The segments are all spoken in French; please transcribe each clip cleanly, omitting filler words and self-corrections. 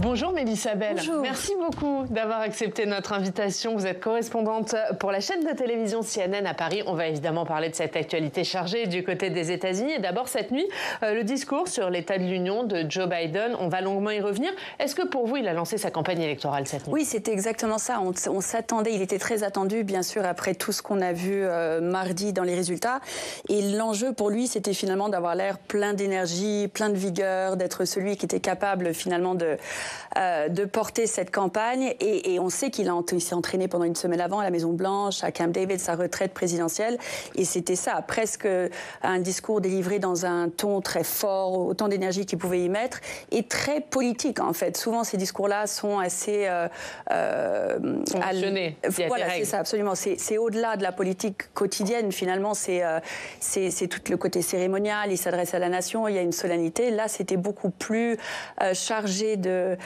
Bonjour Mélissa Bell. Bonjour. Merci beaucoup d'avoir accepté notre invitation. Vous êtes correspondante pour la chaîne de télévision CNN à Paris. On va évidemment parler de cette actualité chargée du côté des États-Unis. Et d'abord cette nuit, le discours sur l'état de l'Union de Joe Biden. On va longuement y revenir. Est-ce que pour vous, il a lancé sa campagne électorale cette nuit? Oui, c'était exactement ça. On s'attendait, il était très attendu, bien sûr, après tout ce qu'on a vu mardi dans les résultats. Et l'enjeu pour lui, c'était finalement d'avoir l'air plein d'énergie, plein de vigueur, d'être celui qui était capable finalement de porter cette campagne. Et on sait qu'il s'est entraîné pendant une semaine avant à la Maison-Blanche, à Camp David, sa retraite présidentielle. Et c'était ça, presque un discours délivré dans un ton très fort, autant d'énergie qu'il pouvait y mettre, et très politique en fait. Souvent, ces discours-là sont assez... fonctionnés. Voilà, c'est ça, absolument. C'est au-delà de la politique quotidienne, finalement. C'est tout le côté cérémonial. Il s'adresse à la nation, il y a une solennité. Là, c'était beaucoup plus chargé de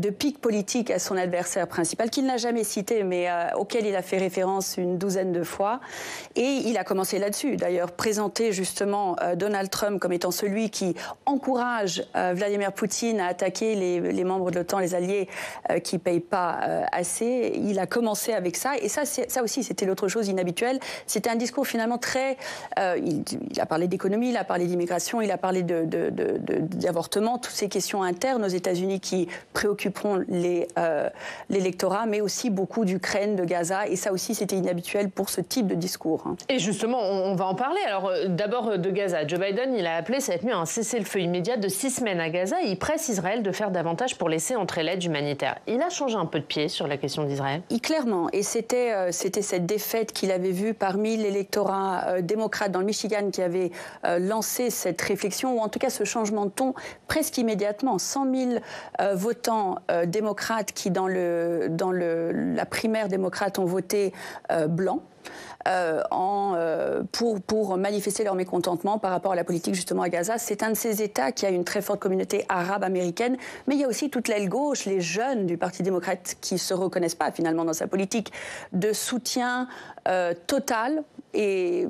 pique politique à son adversaire principal, qu'il n'a jamais cité, mais auquel il a fait référence une douzaine de fois. Et il a commencé là-dessus. D'ailleurs, présenter justement Donald Trump comme étant celui qui encourage Vladimir Poutine à attaquer les membres de l'OTAN, les alliés qui ne payent pas assez. Il a commencé avec ça. Et ça aussi, c'était l'autre chose inhabituelle. C'était un discours finalement très... il a parlé d'économie, il a parlé d'immigration, il a parlé d'avortement, toutes ces questions internes aux États-Unis qui préoccuperont l'électorat, mais aussi beaucoup d'Ukraine, de Gaza. Et ça aussi, c'était inhabituel pour ce type de discours. Et justement, on va en parler. Alors, d'abord de Gaza. Joe Biden, il a appelé cette nuit à un cessez-le-feu immédiat de 6 semaines à Gaza. Il presse Israël de faire davantage pour laisser entrer l'aide humanitaire. Il a changé un peu de pied sur la question d'Israël? Clairement. Et c'était cette défaite qu'il avait vue parmi l'électorat démocrate dans le Michigan qui avait lancé cette réflexion, ou en tout cas ce changement de ton presque immédiatement. 100 000 votants démocrates qui, dans la primaire démocrate, ont voté blanc. Pour manifester leur mécontentement par rapport à la politique justement à Gaza. C'est un de ces États qui a une très forte communauté arabe américaine, mais il y a aussi toute l'aile gauche, les jeunes du Parti démocrate qui ne se reconnaissent pas finalement dans sa politique de soutien total et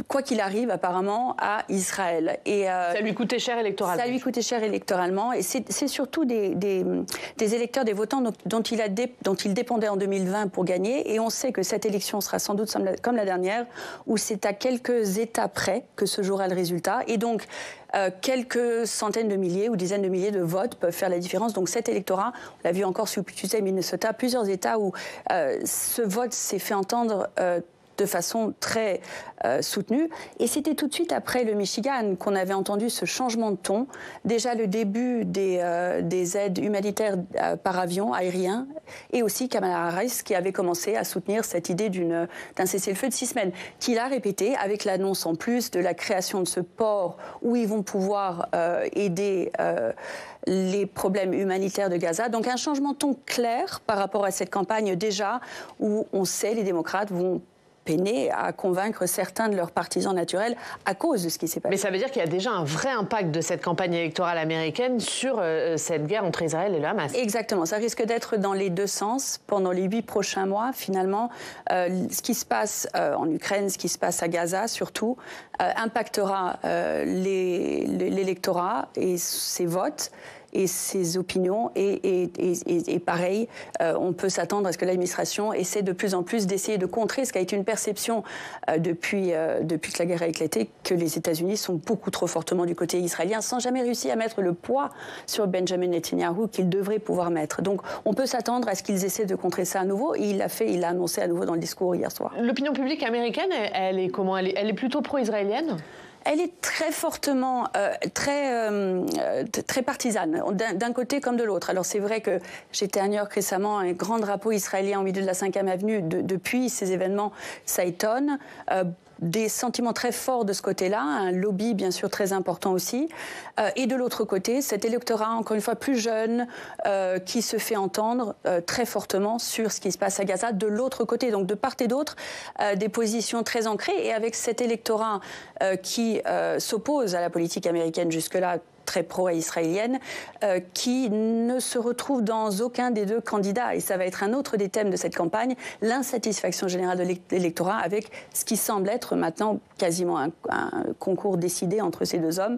quoi qu'il arrive apparemment à Israël. Et, ça lui coûtait cher électoralement. Ça lui coûtait cher électoralement et c'est surtout des électeurs, des votants dont il dépendait en 2020 pour gagner, et on sait que cette élection sera sans doute comme la dernière, où c'est à quelques États près que se jouera le résultat. Et donc, quelques centaines de milliers ou dizaines de milliers de votes peuvent faire la différence. Donc cet électorat, on l'a vu encore sur Minnesota, plusieurs États où ce vote s'est fait entendre de façon très soutenue. Et c'était tout de suite après le Michigan qu'on avait entendu ce changement de ton. Déjà le début des aides humanitaires par avion aérien, et aussi Kamala Harris qui avait commencé à soutenir cette idée d'un cessez-le-feu de 6 semaines, qu'il a répété avec l'annonce en plus de la création de ce port où ils vont pouvoir aider les problèmes humanitaires de Gaza. Donc un changement de ton clair par rapport à cette campagne déjà où on sait les démocrates vont peiner à convaincre certains de leurs partisans naturels à cause de ce qui s'est passé. Mais ça veut dire qu'il y a déjà un vrai impact de cette campagne électorale américaine sur cette guerre entre Israël et le Hamas. Exactement. Ça risque d'être dans les deux sens pendant les 8 prochains mois. Finalement, ce qui se passe en Ukraine, ce qui se passe à Gaza surtout, impactera l'électorat et ses votes et ses opinions. Et pareil, on peut s'attendre à ce que l'administration essaie de plus en plus d'essayer de contrer ce qui a été une perception depuis que la guerre a éclaté, que les États-Unis sont beaucoup trop fortement du côté israélien, sans jamais réussir à mettre le poids sur Benjamin Netanyahu qu'ils devraient pouvoir mettre. Donc on peut s'attendre à ce qu'ils essaient de contrer ça à nouveau. Et il l'a annoncé à nouveau dans le discours hier soir. L'opinion publique américaine, elle est comment? Elle est plutôt pro-israélienne? Elle est très fortement, très partisane, d'un côté comme de l'autre. Alors c'est vrai que j'étais à New York récemment, un grand drapeau israélien au milieu de la 5e avenue. Depuis ces événements, ça étonne. Des sentiments très forts de ce côté-là, un lobby bien sûr très important aussi. Et de l'autre côté, cet électorat, encore une fois plus jeune, qui se fait entendre très fortement sur ce qui se passe à Gaza de l'autre côté. Donc de part et d'autre, des positions très ancrées. Et avec cet électorat qui s'oppose à la politique américaine jusque-là, très pro-israélienne, qui ne se retrouve dans aucun des deux candidats. Et ça va être un autre des thèmes de cette campagne, l'insatisfaction générale de l'électorat avec ce qui semble être maintenant quasiment un concours décidé entre ces deux hommes.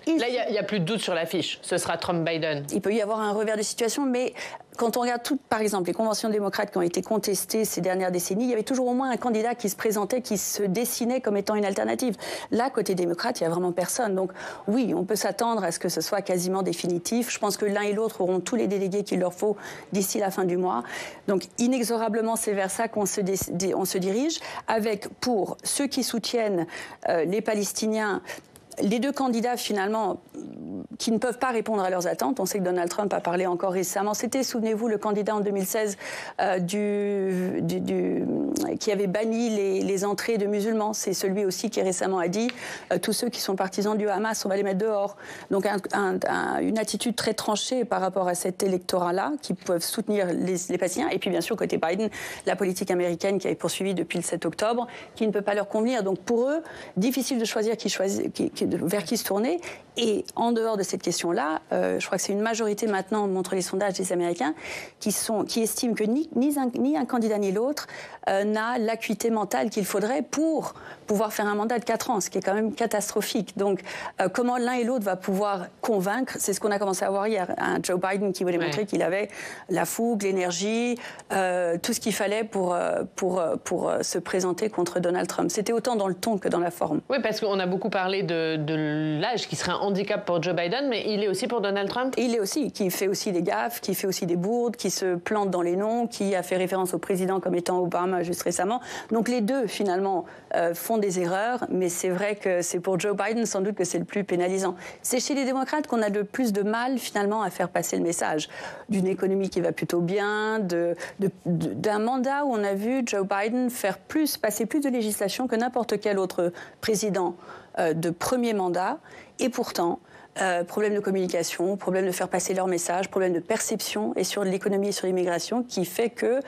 Là, il n'y a plus de doute sur l'affiche. Ce sera Trump-Biden. Il peut y avoir un revers de situation, mais quand on regarde par exemple, les conventions démocrates qui ont été contestées ces dernières décennies, il y avait toujours au moins un candidat qui se présentait, qui se dessinait comme étant une alternative. Là, côté démocrate, il n'y a vraiment personne. Donc oui, on peut s'attendre à ce que ce soit quasiment définitif. Je pense que l'un et l'autre auront tous les délégués qu'il leur faut d'ici la fin du mois. Donc inexorablement, c'est vers ça qu'on se dirige, avec pour ceux qui soutiennent les Palestiniens, les deux candidats, finalement, qui ne peuvent pas répondre à leurs attentes. On sait que Donald Trump a parlé encore récemment. C'était, souvenez-vous, le candidat en 2016 qui avait banni les entrées de musulmans. C'est celui aussi qui récemment a dit tous ceux qui sont partisans du Hamas, on va les mettre dehors. Donc une attitude très tranchée par rapport à cet électorat-là, qui peuvent soutenir les Palestiniens. Et puis, bien sûr, côté Biden, la politique américaine qui est poursuivie depuis le 7 octobre, qui ne peut pas leur convenir. Donc, pour eux, difficile de choisir vers qui se tourner. Et en dehors de cette question-là, je crois que c'est une majorité maintenant, montrent les sondages des Américains, qui estiment que ni un candidat ni l'autre n'a l'acuité mentale qu'il faudrait pour pouvoir faire un mandat de 4 ans, ce qui est quand même catastrophique. Donc, comment l'un et l'autre va pouvoir convaincre, c'est ce qu'on a commencé à voir hier, un Joe Biden qui voulait montrer qu'il avait la fougue, l'énergie, tout ce qu'il fallait pour se présenter contre Donald Trump. C'était autant dans le ton que dans la forme. Oui, parce qu'on a beaucoup parlé de l'âge qui serait un handicap pour Joe Biden, mais il est aussi pour Donald Trump. Il est aussi, qui fait aussi des gaffes, qui fait aussi des bourdes, qui se plante dans les noms, qui a fait référence au président comme étant Obama juste récemment. Donc les deux, finalement, font des erreurs, mais c'est vrai que c'est pour Joe Biden sans doute que c'est le plus pénalisant. C'est chez les démocrates qu'on a le plus de mal, finalement, à faire passer le message d'une économie qui va plutôt bien, d'un mandat où on a vu Joe Biden passer plus de législation que n'importe quel autre président de premier mandat. Et pourtant, problème de communication, problème de faire passer leur message, problème de perception et sur l'économie et sur l'immigration qui fait que,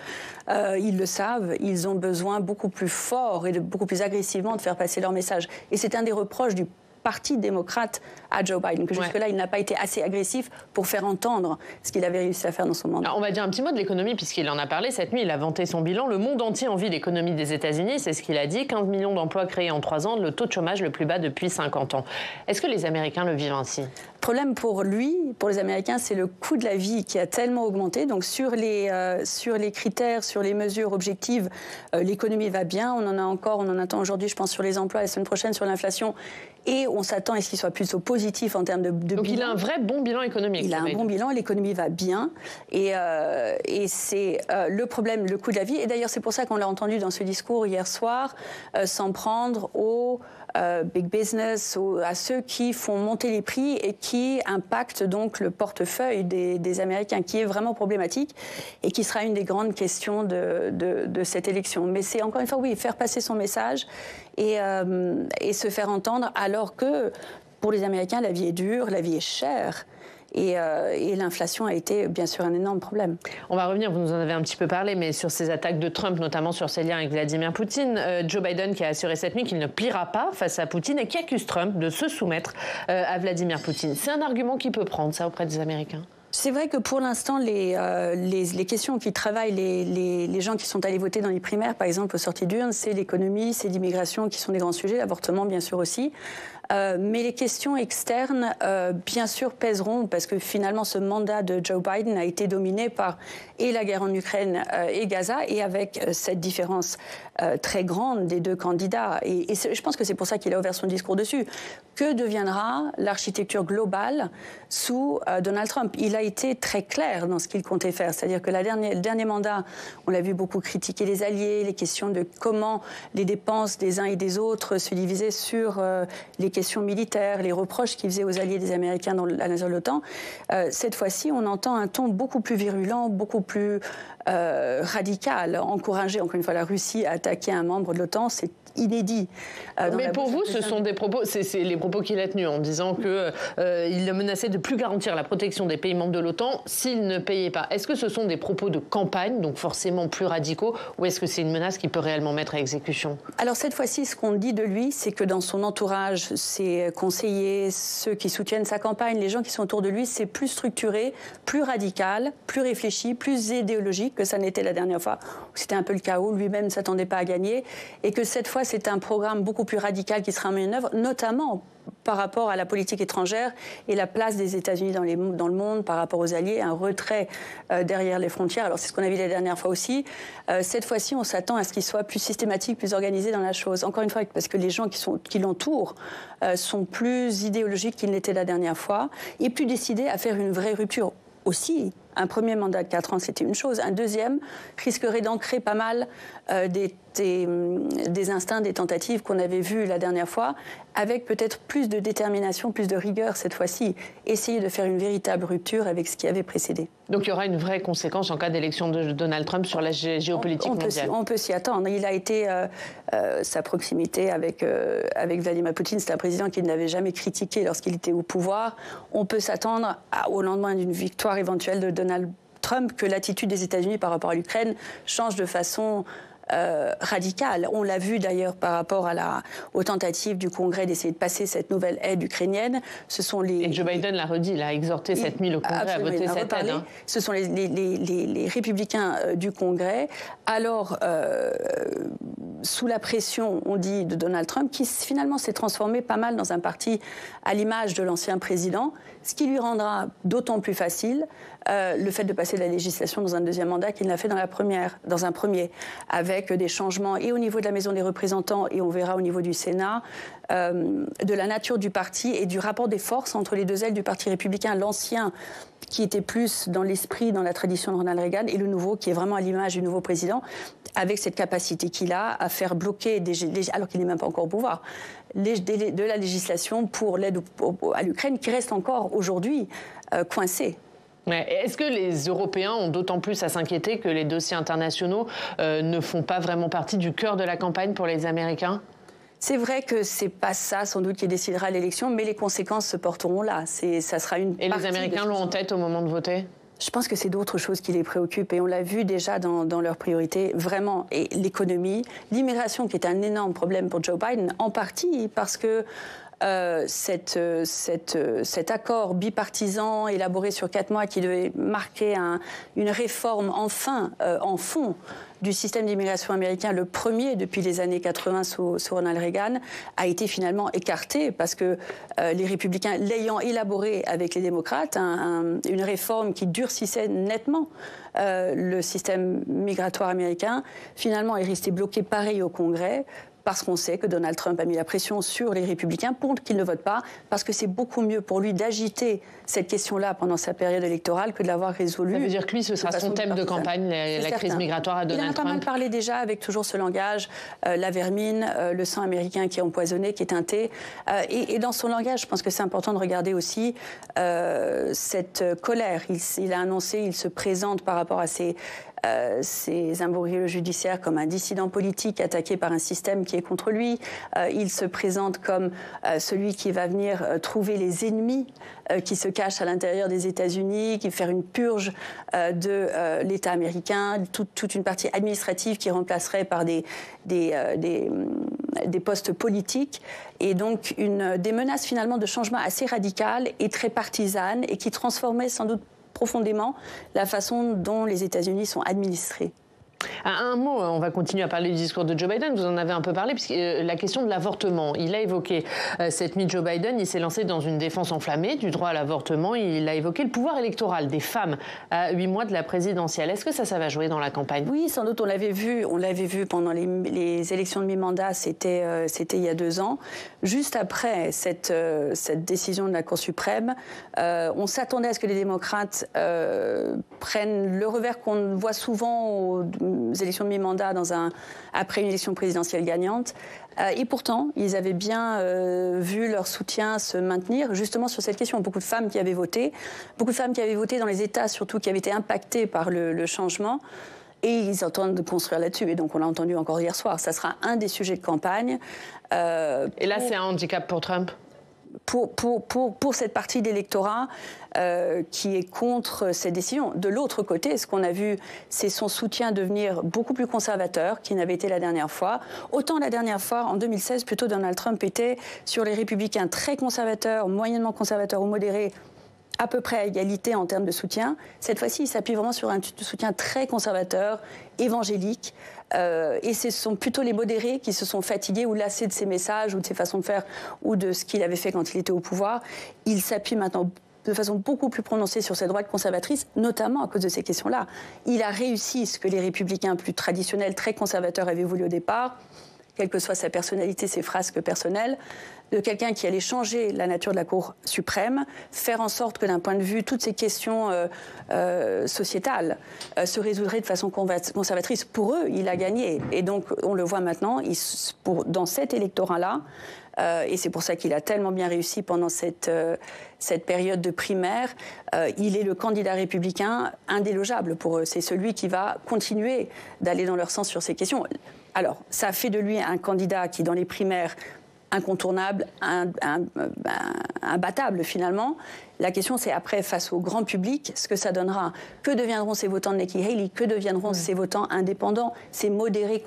ils le savent, ils ont besoin beaucoup plus fort et beaucoup plus agressivement de faire passer leur message. Et c'est un des reproches du Parti démocrate à Joe Biden, que jusque-là, il n'a pas été assez agressif pour faire entendre ce qu'il avait réussi à faire dans son mandat. Alors, on va dire un petit mot de l'économie, puisqu'il en a parlé cette nuit, il a vanté son bilan. Le monde entier envie l'économie des États-Unis, c'est ce qu'il a dit. 15 millions d'emplois créés en 3 ans, le taux de chômage le plus bas depuis 50 ans. Est-ce que les Américains le vivent ainsi ? Le problème pour lui, pour les Américains, c'est le coût de la vie qui a tellement augmenté. Donc sur les critères, sur les mesures objectives, l'économie va bien. On en attend aujourd'hui, je pense, sur les emplois, la semaine prochaine sur l'inflation. Et on s'attend à ce qu'il soit plutôt positif en termes de bilan. Donc il a un vrai bon bilan économique. Il a un bon bilan, l'économie va bien. Et c'est le problème, le coût de la vie. Et d'ailleurs, c'est pour ça qu'on l'a entendu dans ce discours hier soir, s'en prendre aux big business, à ceux qui font monter les prix et qui impactent donc le portefeuille des Américains, qui est vraiment problématique et qui sera une des grandes questions de cette élection. Mais c'est encore une fois, oui, faire passer son message et se faire entendre, alors que pour les Américains, la vie est dure, la vie est chère. Et l'inflation a été, bien sûr, un énorme problème. On va revenir, vous nous en avez un petit peu parlé, mais sur ces attaques de Trump, notamment sur ses liens avec Vladimir Poutine. Joe Biden qui a assuré cette nuit qu'il ne pliera pas face à Poutine et qui accuse Trump de se soumettre à Vladimir Poutine. C'est un argument qui peut prendre, ça, auprès des Américains ? C'est vrai que pour l'instant, les questions qui travaillent les gens qui sont allés voter dans les primaires, par exemple, aux sorties d'urnes, c'est l'économie, c'est l'immigration qui sont des grands sujets, l'avortement, bien sûr, aussi. Mais les questions externes, bien sûr, pèseront parce que finalement, ce mandat de Joe Biden a été dominé par et la guerre en Ukraine et Gaza, et avec cette différence très grande des deux candidats. Et je pense que c'est pour ça qu'il a ouvert son discours dessus. Que deviendra l'architecture globale sous Donald Trump ? Il a été très clair dans ce qu'il comptait faire. C'est-à-dire que le dernier mandat, on l'a vu beaucoup critiquer les alliés, les questions de comment les dépenses des uns et des autres se divisaient sur les questions militaires, les reproches qu'il faisait aux alliés des Américains à l'intérieur de l'OTAN. Cette fois-ci, on entend un ton beaucoup plus virulent, beaucoup plus radical. Encourager, encore une fois, la Russie à attaquer un membre de l'OTAN, c'est inédit. Mais pour vous, ce sont des propos, c'est les propos qu'il a tenus en disant qu'il menaçait de plus garantir la protection des pays membres de l'OTAN s'ils ne payaient pas. Est-ce que ce sont des propos de campagne, donc forcément plus radicaux, ou est-ce que c'est une menace qui peut réellement mettre à exécution? Alors cette fois-ci, ce qu'on dit de lui, c'est que dans son entourage, ses conseillers, ceux qui soutiennent sa campagne, les gens qui sont autour de lui, c'est plus structuré, plus radical, plus réfléchi, plus idéologique que ça n'était la dernière fois, où c'était un peu le chaos, lui-même ne s'attendait pas à gagner, et que cette fois, c'est un programme beaucoup plus radical qui sera mis en œuvre, notamment par rapport à la politique étrangère et la place des États-Unis dans le monde par rapport aux alliés, un retrait derrière les frontières. Alors c'est ce qu'on a vu la dernière fois aussi. Cette fois-ci, on s'attend à ce qu'il soit plus systématique, plus organisé dans la chose. Encore une fois, parce que les gens qui l'entourent sont plus idéologiques qu'ils n'étaient la dernière fois et plus décidés à faire une vraie rupture aussi. Un premier mandat de 4 ans, c'était une chose. Un deuxième risquerait d'ancrer pas mal des instincts, des tentatives qu'on avait vues la dernière fois, avec peut-être plus de détermination, plus de rigueur cette fois-ci. Essayer de faire une véritable rupture avec ce qui avait précédé. Donc il y aura une vraie conséquence en cas d'élection de Donald Trump sur la géopolitique mondiale. On peut s'y attendre. Il a été, sa proximité avec Vladimir Poutine, c'est un président qu'il n'avait jamais critiqué lorsqu'il était au pouvoir. On peut s'attendre au lendemain d'une victoire éventuelle de Donald Trump que l'attitude des États-Unis par rapport à l'Ukraine change de façon radicale. On l'a vu d'ailleurs par rapport aux tentatives du Congrès d'essayer de passer cette nouvelle aide ukrainienne. Et Joe Biden l'a redit, il a exhorté cette nuit le Congrès à voter cette aide. Ce sont les républicains du Congrès. Alors, sous la pression, on dit, de Donald Trump, qui finalement s'est transformé pas mal dans un parti à l'image de l'ancien président, ce qui lui rendra d'autant plus facile le fait de passer de la législation dans un deuxième mandat qu'il l'a fait dans un premier, avec des changements et au niveau de la Maison des représentants et on verra au niveau du Sénat, de la nature du parti et du rapport des forces entre les deux ailes du Parti républicain, l'ancien qui était plus dans l'esprit, dans la tradition de Ronald Reagan, et le nouveau qui est vraiment à l'image du nouveau président, avec cette capacité qu'il a à faire bloquer, alors qu'il n'est même pas encore au pouvoir, de la législation pour l'aide à l'Ukraine qui reste encore aujourd'hui coincée. Ouais. Est-ce que les Européens ont d'autant plus à s'inquiéter que les dossiers internationaux ne font pas vraiment partie du cœur de la campagne pour les Américains ? C'est vrai que c'est pas ça, sans doute, qui décidera l'élection, mais les conséquences se porteront là. Ça sera une Et les Américains l'ont en tête au moment de voter ? Je pense que c'est d'autres choses qui les préoccupent et on l'a vu déjà dans leurs priorités, vraiment. Et l'économie, l'immigration qui est un énorme problème pour Joe Biden, en partie parce que cet accord bipartisan élaboré sur 4 mois qui devait marquer une réforme enfin en fond du système d'immigration américain, le premier depuis les années 80 sous Ronald Reagan, a été finalement écarté parce que les républicains, l'ayant élaboré avec les démocrates, une réforme qui durcissait nettement le système migratoire américain, finalement est resté bloqué pareil au Congrès, parce qu'on sait que Donald Trump a mis la pression sur les républicains pour qu'ils ne votent pas, parce que c'est beaucoup mieux pour lui d'agiter cette question-là pendant sa période électorale que de l'avoir résolue. Ça veut dire que lui, ce sera son thème de campagne, la crise migratoire à Donald Trump. Il en a pas mal parlé déjà, avec toujours ce langage, la vermine, le sang américain qui est empoisonné, qui est teinté. Et dans son langage, je pense que c'est important de regarder aussi cette colère. Il a annoncé, il se présente par rapport à ces imbroglios judiciaires comme un dissident politique attaqué par un système qui est contre lui. Il se présente comme celui qui va venir trouver les ennemis qui se cachent à l'intérieur des États-Unis, qui va faire une purge de l'État américain, toute une partie administrative qui remplacerait par des postes politiques. Et donc des menaces finalement de changement assez radicales et très partisanes et qui transformaient sans doute profondément la façon dont les États-Unis sont administrés. Un mot, on va continuer à parler du discours de Joe Biden, vous en avez un peu parlé, puisque la question de l'avortement, il a évoqué cette nuit Joe Biden, il s'est lancé dans une défense enflammée du droit à l'avortement, il a évoqué le pouvoir électoral des femmes à 8 mois de la présidentielle. Est-ce que ça va jouer dans la campagne ? Oui, sans doute, on l'avait vu pendant les élections de mi-mandat, c'était il y a 2 ans. Juste après cette décision de la Cour suprême, on s'attendait à ce que les démocrates prennent le revers qu'on voit souvent élections de mi-mandat après une élection présidentielle gagnante. Et pourtant, ils avaient bien vu leur soutien se maintenir justement sur cette question. Beaucoup de femmes qui avaient voté dans les États surtout qui avaient été impactés par le changement. Et ils entendent construire là-dessus. Et donc, on l'a entendu encore hier soir. Ça sera un des sujets de campagne. Et là, c'est un handicap pour Trump ? Pour cette partie d'électorat qui est contre ces décisions. De l'autre côté, ce qu'on a vu, c'est son soutien devenir beaucoup plus conservateur qu'il n'avait été la dernière fois. Autant la dernière fois, en 2016, plutôt Donald Trump était sur les républicains très conservateurs, moyennement conservateurs ou modérés, à peu près à égalité en termes de soutien. Cette fois-ci, il s'appuie vraiment sur un soutien très conservateur, évangélique. Et ce sont plutôt les modérés qui se sont fatigués ou lassés de ses messages ou de ses façons de faire ou de ce qu'il avait fait quand il était au pouvoir. Il s'appuie maintenant de façon beaucoup plus prononcée sur ses droites conservatrices, notamment à cause de ces questions-là. Il a réussi ce que les républicains plus traditionnels, très conservateurs, avaient voulu au départ, quelle que soit sa personnalité, ses frasques personnelles, de quelqu'un qui allait changer la nature de la Cour suprême, faire en sorte que d'un point de vue, toutes ces questions sociétales se résoudraient de façon conservatrice. Pour eux, il a gagné. Et donc, on le voit maintenant, dans cet électorat-là, et c'est pour ça qu'il a tellement bien réussi pendant cette période de primaire, il est le candidat républicain indélogeable pour eux. C'est celui qui va continuer d'aller dans leur sens sur ces questions. Alors, ça fait de lui un candidat qui, dans les primaires, incontournable, imbattable finalement. La question, c'est après, face au grand public, ce que ça donnera. Que deviendront ces votants de Nikki Haley? Que deviendront ces votants indépendants, ces modérés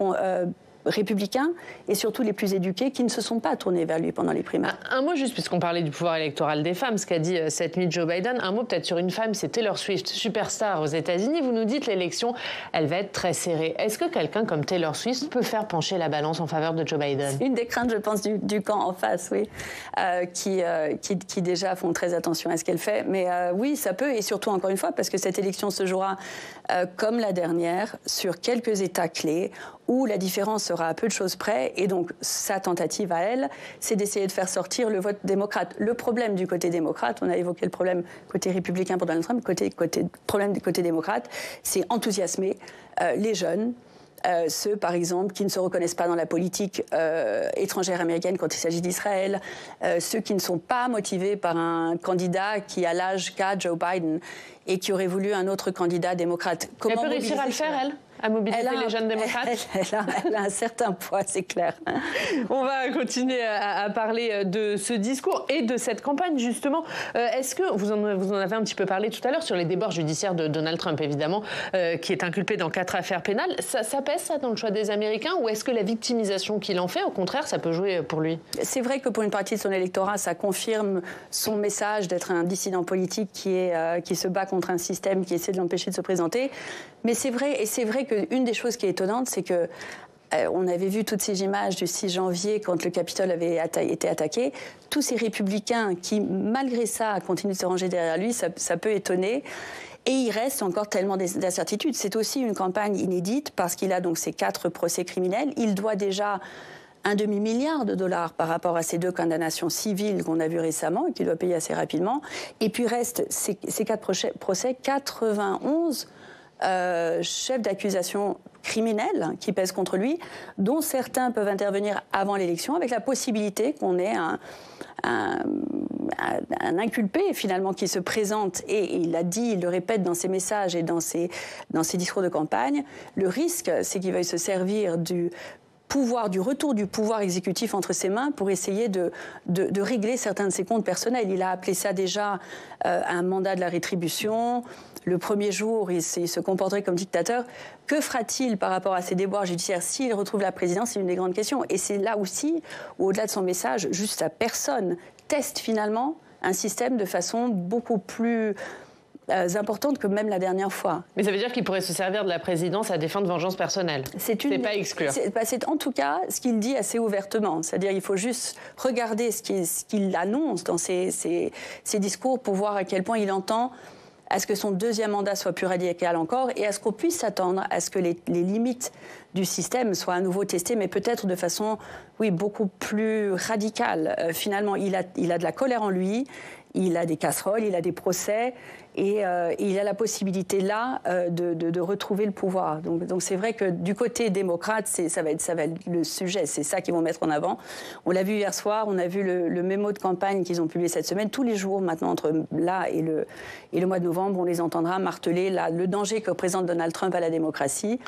républicains et surtout les plus éduqués qui ne se sont pas tournés vers lui pendant les primaires. Un mot juste, puisqu'on parlait du pouvoir électoral des femmes, ce qu'a dit cette nuit Joe Biden, un mot peut-être sur une femme, c'est Taylor Swift, superstar aux États-Unis. Vous nous dites l'élection, elle va être très serrée. Est-ce que quelqu'un comme Taylor Swift peut faire pencher la balance en faveur de Joe Biden? C'est une des craintes, je pense, du camp en face, oui, qui déjà font très attention à ce qu'elle fait. Mais oui, ça peut, et surtout, encore une fois, parce que cette élection se jouera comme la dernière, sur quelques États clés, où la différence sera à peu de choses près, et donc sa tentative à elle, c'est d'essayer de faire sortir le vote démocrate. Le problème du côté démocrate, on a évoqué le problème côté républicain pour Donald Trump, problème du côté démocrate, c'est enthousiasmer les jeunes, ceux, par exemple, qui ne se reconnaissent pas dans la politique étrangère américaine quand il s'agit d'Israël, ceux qui ne sont pas motivés par un candidat qui a l'âge qu'a Joe Biden et qui aurait voulu un autre candidat démocrate. Elle peut réussir à le faire, elle ? À mobiliser les jeunes démocrates? Elle a un certain poids, c'est clair. On va continuer à parler de ce discours et de cette campagne, justement. Est-ce que, vous en avez un petit peu parlé tout à l'heure, sur les débords judiciaires de Donald Trump, évidemment, qui est inculpé dans 4 affaires pénales. Ça pèse, ça, dans le choix des Américains? Ou est-ce que la victimisation qu'il en fait, au contraire, ça peut jouer pour lui? C'est vrai que pour une partie de son électorat, ça confirme son message d'être un dissident politique qui se bat contre un système qui essaie de l'empêcher de se présenter. Mais c'est vrai qu'une des choses qui est étonnante, c'est que on avait vu toutes ces images du 6 janvier quand le Capitole avait été attaqué. Tous ces républicains qui, malgré ça, continuent de se ranger derrière lui, ça peut étonner. Et il reste encore tellement d'incertitudes. C'est aussi une campagne inédite parce qu'il a donc ces 4 procès criminels. Il doit déjà un demi-milliard de dollars par rapport à ces 2 condamnations civiles qu'on a vues récemment et qu'il doit payer assez rapidement. Et puis reste ces 4 procès, 91 chefs d'accusation criminels qui pèsent contre lui, dont certains peuvent intervenir avant l'élection, avec la possibilité qu'on ait un inculpé finalement qui se présente, et il l'a dit, il le répète dans ses messages et dans ses discours de campagne. Le risque, c'est qu'il veuille se servir du retour du pouvoir exécutif entre ses mains pour essayer de régler certains de ses comptes personnels. Il a appelé ça déjà un mandat de la rétribution. Le premier jour, il se comporterait comme dictateur. Que fera-t-il par rapport à ses déboires judiciaires s'il retrouve la présidence? C'est une des grandes questions. Et c'est là aussi où, au-delà de son message, juste sa personne teste finalement un système de façon beaucoup plus importante que même la dernière fois. Mais ça veut dire qu'il pourrait se servir de la présidence à des fins de vengeance personnelle. C'est pas exclure. C'est en tout cas ce qu'il dit assez ouvertement. C'est-à-dire qu'il faut juste regarder ce qu'il annonce dans ses discours pour voir à quel point il entend à ce que son 2e mandat soit plus radical encore et à ce qu'on puisse s'attendre à ce que les limites du système soient à nouveau testées, mais peut-être de façon, oui, beaucoup plus radicale. Finalement, il a de la colère en lui, il a des casseroles, il a des procès, Et il a la possibilité là de retrouver le pouvoir. Donc c'est vrai que du côté démocrate, ça va être le sujet, c'est ça qu'ils vont mettre en avant. On l'a vu hier soir, on a vu le mémo de campagne qu'ils ont publié cette semaine. Tous les jours maintenant, entre là et le mois de novembre, on les entendra marteler le danger que représente Donald Trump à la démocratie.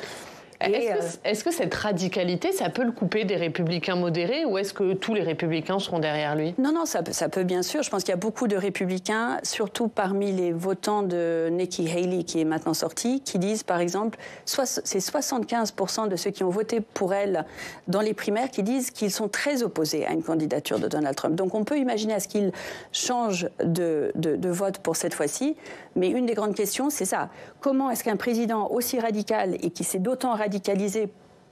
Est-ce que cette radicalité, ça peut le couper des républicains modérés ou est-ce que tous les républicains seront derrière lui? Non, ça peut bien sûr. Je pense qu'il y a beaucoup de républicains, surtout parmi les votants de Nikki Haley qui est maintenant sortie, qui disent par exemple, c'est 75% de ceux qui ont voté pour elle dans les primaires qui disent qu'ils sont très opposés à une candidature de Donald Trump. Donc on peut imaginer à ce qu'il change de vote pour cette fois-ci. Mais une des grandes questions, c'est ça. Comment est-ce qu'un président aussi radical et qui s'est d'autant radicalisé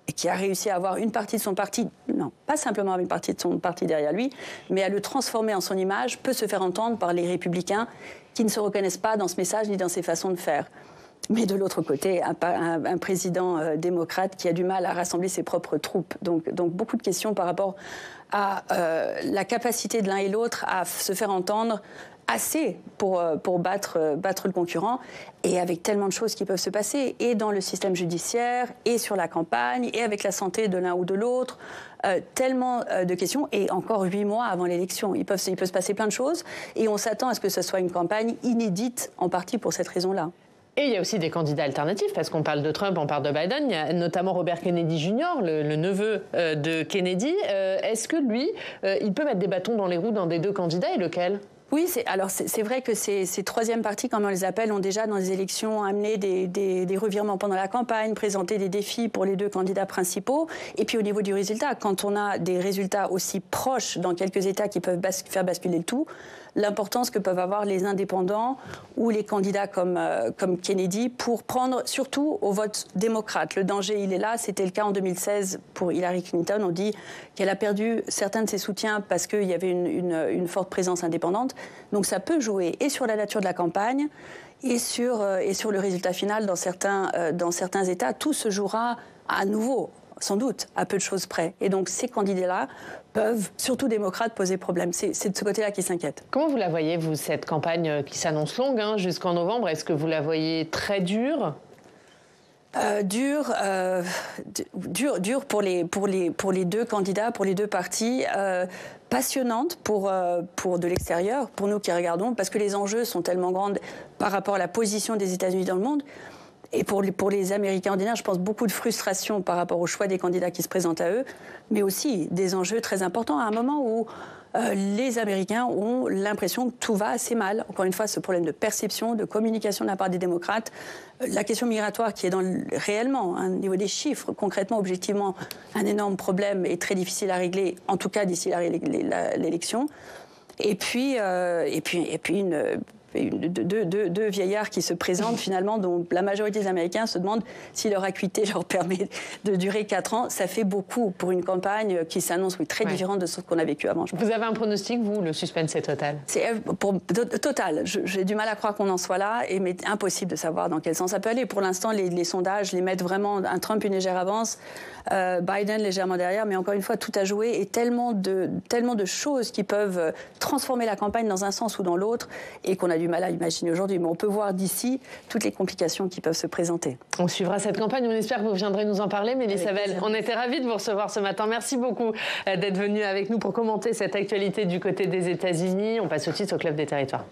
et qui a réussi à avoir une partie de son parti, non, pas simplement une partie de son parti derrière lui, mais à le transformer en son image, peut se faire entendre par les républicains qui ne se reconnaissent pas dans ce message ni dans ses façons de faire. Mais de l'autre côté, un président démocrate qui a du mal à rassembler ses propres troupes. Donc beaucoup de questions par rapport à la capacité de l'un et l'autre à se faire entendre assez pour battre le concurrent, et avec tellement de choses qui peuvent se passer, et dans le système judiciaire, et sur la campagne, et avec la santé de l'un ou de l'autre, tellement de questions, et encore 8 mois avant l'élection. Il peut se passer plein de choses, et on s'attend à ce que ce soit une campagne inédite, en partie pour cette raison-là. Et il y a aussi des candidats alternatifs, parce qu'on parle de Trump, on parle de Biden. Il y a notamment Robert Kennedy Jr., le neveu de Kennedy. Est-ce que lui, il peut mettre des bâtons dans les roues d'un des deux candidats, et lequel ? Oui, c'est vrai que ces troisième partis, comme on les appelle, ont déjà dans les élections amené des revirements pendant la campagne, présenté des défis pour les deux candidats principaux. Et puis au niveau du résultat, quand on a des résultats aussi proches dans quelques États qui peuvent faire basculer le tout, l'importance que peuvent avoir les indépendants ou les candidats comme Kennedy pour prendre surtout au vote démocrate. Le danger, il est là. C'était le cas en 2016 pour Hillary Clinton. On dit qu'elle a perdu certains de ses soutiens parce qu'il y avait une forte présence indépendante. Donc ça peut jouer et sur la nature de la campagne et sur le résultat final dans certains États. Tout se jouera à nouveau, sans doute, à peu de choses près. Et donc ces candidats-là peuvent, surtout démocrates, poser problème. C'est de ce côté-là qui s'inquiète. Comment vous la voyez, vous, cette campagne qui s'annonce longue jusqu'en novembre? Est-ce que vous la voyez très dure? Dur pour les deux candidats, pour les deux partis. Passionnante pour de l'extérieur, pour nous qui regardons, parce que les enjeux sont tellement grands par rapport à la position des États-Unis dans le monde. Et pour les Américains ordinaires, je pense beaucoup de frustration par rapport au choix des candidats qui se présentent à eux, mais aussi des enjeux très importants à un moment où les Américains ont l'impression que tout va assez mal. Encore une fois, ce problème de perception, de communication de la part des démocrates, la question migratoire qui est réellement, au niveau des chiffres, concrètement, objectivement, un énorme problème et très difficile à régler, en tout cas d'ici l'élection. Et puis deux vieillards qui se présentent finalement, dont la majorité des Américains se demandent si leur acuité leur permet de durer 4 ans. Ça fait beaucoup pour une campagne qui s'annonce très différente de ce qu'on a vécu avant. Vous avez un pronostic, vous? Le suspense est total? C'est total. J'ai du mal à croire qu'on en soit là, mais impossible de savoir dans quel sens ça peut aller. Pour l'instant, les sondages les mettent vraiment un Trump une légère avance, Biden légèrement derrière, mais encore une fois, tout a joué et tellement de choses qui peuvent transformer la campagne dans un sens ou dans l'autre et qu'on a du mal à imaginer aujourd'hui. Mais on peut voir d'ici toutes les complications qui peuvent se présenter. On suivra cette campagne. On espère que vous viendrez nous en parler. Mélissa Bell, on était ravis de vous recevoir ce matin. Merci beaucoup d'être venue avec nous pour commenter cette actualité du côté des États-Unis. On passe tout de suite au Club des Territoires.